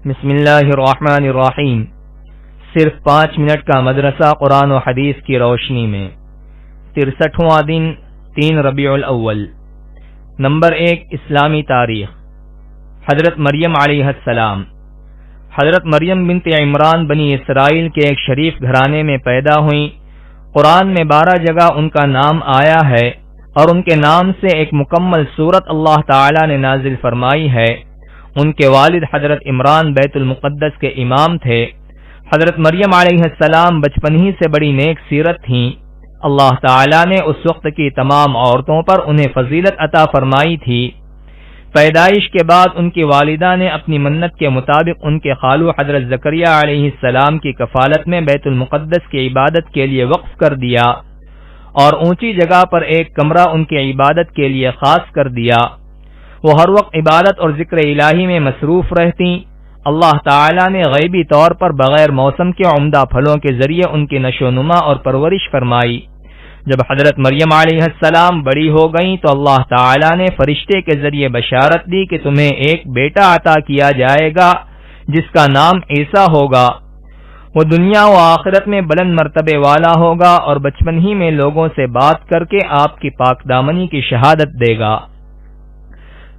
بسم اللہ الرحمن الرحیم۔ صرف 5 منٹ کا مدرسہ قرآن و حدیث کی روشنی میں 63واں دن 3 ربیع الاول۔ نمبر 1، اسلامی تاریخ۔ حضرت مریم علیہ السلام۔ حضرت مریم بنت عمران بنی اسرائیل کے ایک شریف گھرانے میں پیدا ہوئیں۔ قرآن میں 12 جگہ ان کا نام آیا ہے اور ان کے نام سے ایک مکمل سورت اللہ تعالی نے نازل فرمائی ہے۔ ان کے والد حضرت عمران بیت المقدس کے امام تھے۔ حضرت مریم علیہ السلام بچپن ہی سے بڑی نیک سیرت تھیں۔ اللہ تعالی نے اس وقت کی تمام عورتوں پر انہیں فضیلت عطا فرمائی تھی۔ پیدائش کے بعد ان کی والدہ نے اپنی منت کے مطابق ان کے خالو حضرت زکریا علیہ السلام کی کفالت میں بیت المقدس کی عبادت کے لیے وقف کر دیا اور اونچی جگہ پر ایک کمرہ ان کی عبادت کے لیے خاص کر دیا۔ وہ ہر وقت عبادت اور ذکر الہی میں مصروف رہتیں۔ اللہ تعالی نے غیبی طور پر بغیر موسم کے عمدہ پھلوں کے ذریعے ان کی نشو و نما اور پرورش فرمائی۔ جب حضرت مریم علیہ السلام بڑی ہو گئیں تو اللہ تعالی نے فرشتے کے ذریعے بشارت دی کہ تمہیں ایک بیٹا عطا کیا جائے گا جس کا نام عیسیٰ ہوگا۔ وہ دنیا و آخرت میں بلند مرتبے والا ہوگا اور بچپن ہی میں لوگوں سے بات کر کے آپ کی پاک دامنی کی شہادت دے گا۔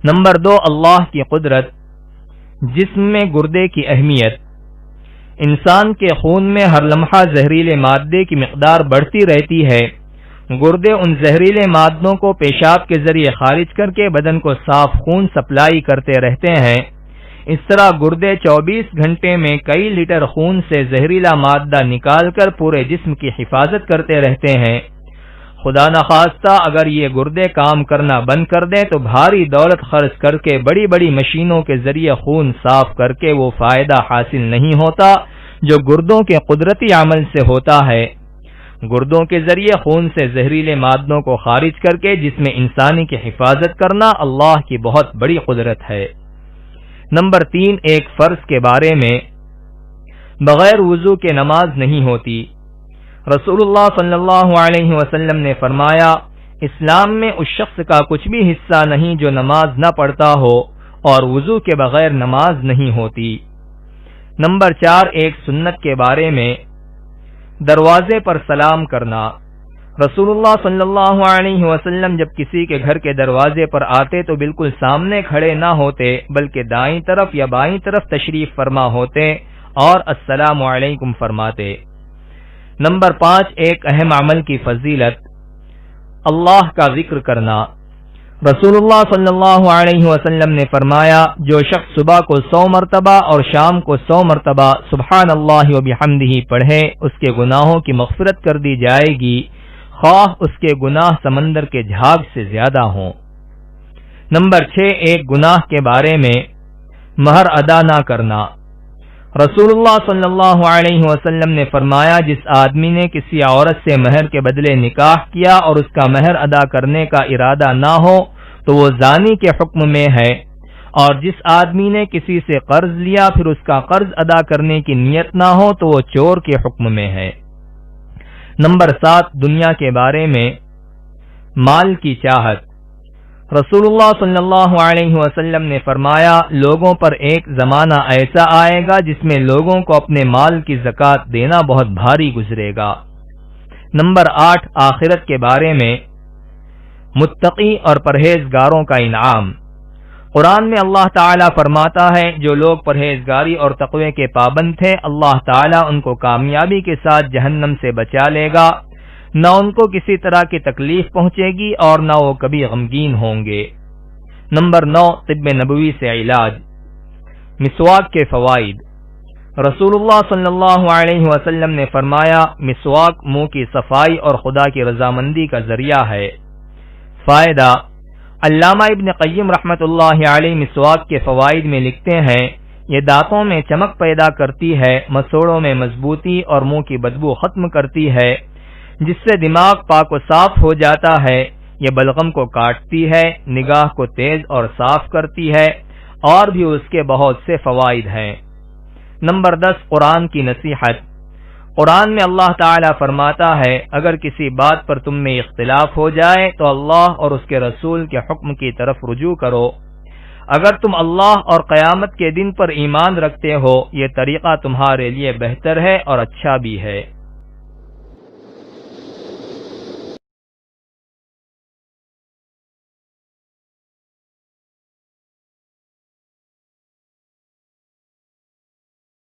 نمبر 2، اللہ کی قدرت۔ جسم میں گردے کی اہمیت۔ انسان کے خون میں ہر لمحہ زہریلے مادے کی مقدار بڑھتی رہتی ہے۔ گردے ان زہریلے مادوں کو پیشاب کے ذریعے خارج کر کے بدن کو صاف خون سپلائی کرتے رہتے ہیں۔ اس طرح گردے 24 گھنٹے میں کئی لیٹر خون سے زہریلا مادہ نکال کر پورے جسم کی حفاظت کرتے رہتے ہیں۔ خدا نخواستہ اگر یہ گردے کام کرنا بند کر دیں تو بھاری دولت خرچ کر کے بڑی بڑی مشینوں کے ذریعے خون صاف کر کے وہ فائدہ حاصل نہیں ہوتا جو گردوں کے قدرتی عمل سے ہوتا ہے۔ گردوں کے ذریعے خون سے زہریلے مادوں کو خارج کر کے جسم انسانی کی حفاظت کرنا اللہ کی بہت بڑی قدرت ہے۔ نمبر 3، ایک فرض کے بارے میں۔ بغیر وضو کے نماز نہیں ہوتی۔ رسول اللہ صلی اللہ علیہ وسلم نے فرمایا، اسلام میں اس شخص کا کچھ بھی حصہ نہیں جو نماز نہ پڑھتا ہو، اور وضو کے بغیر نماز نہیں ہوتی۔ نمبر 4، ایک سنت کے بارے میں۔ دروازے پر سلام کرنا۔ رسول اللہ صلی اللہ علیہ وسلم جب کسی کے گھر کے دروازے پر آتے تو بالکل سامنے کھڑے نہ ہوتے بلکہ دائیں طرف یا بائیں طرف تشریف فرما ہوتے اور السلام علیکم فرماتے۔ نمبر 5، ایک اہم عمل کی فضیلت۔ اللہ کا ذکر کرنا۔ رسول اللہ صلی اللہ علیہ وسلم نے فرمایا، جو شخص صبح کو 100 مرتبہ اور شام کو 100 مرتبہ سبحان اللہ و بحمدہ پڑھے اس کے گناہوں کی مغفرت کر دی جائے گی، خواہ اس کے گناہ سمندر کے جھاگ سے زیادہ ہوں۔ نمبر 6، ایک گناہ کے بارے میں۔ مہر ادا نہ کرنا۔ رسول اللہ صلی اللہ علیہ وسلم نے فرمایا، جس آدمی نے کسی عورت سے مہر کے بدلے نکاح کیا اور اس کا مہر ادا کرنے کا ارادہ نہ ہو تو وہ زانی کے حکم میں ہے، اور جس آدمی نے کسی سے قرض لیا پھر اس کا قرض ادا کرنے کی نیت نہ ہو تو وہ چور کے حکم میں ہے۔ نمبر 7، دنیا کے بارے میں۔ مال کی چاہت۔ رسول اللہ صلی اللہ علیہ وسلم نے فرمایا، لوگوں پر ایک زمانہ ایسا آئے گا جس میں لوگوں کو اپنے مال کی زکوٰۃ دینا بہت بھاری گزرے گا۔ نمبر 8، آخرت کے بارے میں۔ متقی اور پرہیزگاروں کا انعام۔ قرآن میں اللہ تعالیٰ فرماتا ہے، جو لوگ پرہیزگاری اور تقوی کے پابند تھے اللہ تعالیٰ ان کو کامیابی کے ساتھ جہنم سے بچا لے گا، نہ ان کو کسی طرح کی تکلیف پہنچے گی اور نہ وہ کبھی غمگین ہوں گے۔ نمبر 9، طب نبوی سے علاج۔ مسواک کے فوائد۔ رسول اللہ صلی اللہ علیہ وسلم نے فرمایا، مسواک منہ کی صفائی اور خدا کی رضامندی کا ذریعہ ہے۔ فائدہ۔ علامہ ابن قیم رحمۃ اللہ علیہ مسواک کے فوائد میں لکھتے ہیں، یہ دانتوں میں چمک پیدا کرتی ہے، مسوڑوں میں مضبوطی اور منہ کی بدبو ختم کرتی ہے، جس سے دماغ پاک و صاف ہو جاتا ہے، یہ بلغم کو کاٹتی ہے، نگاہ کو تیز اور صاف کرتی ہے، اور بھی اس کے بہت سے فوائد ہیں۔ نمبر 10، قرآن کی نصیحت۔ قرآن میں اللہ تعالیٰ فرماتا ہے، اگر کسی بات پر تم میں اختلاف ہو جائے تو اللہ اور اس کے رسول کے حکم کی طرف رجوع کرو۔ اگر تم اللہ اور قیامت کے دن پر ایمان رکھتے ہو یہ طریقہ تمہارے لیے بہتر ہے اور اچھا بھی ہے۔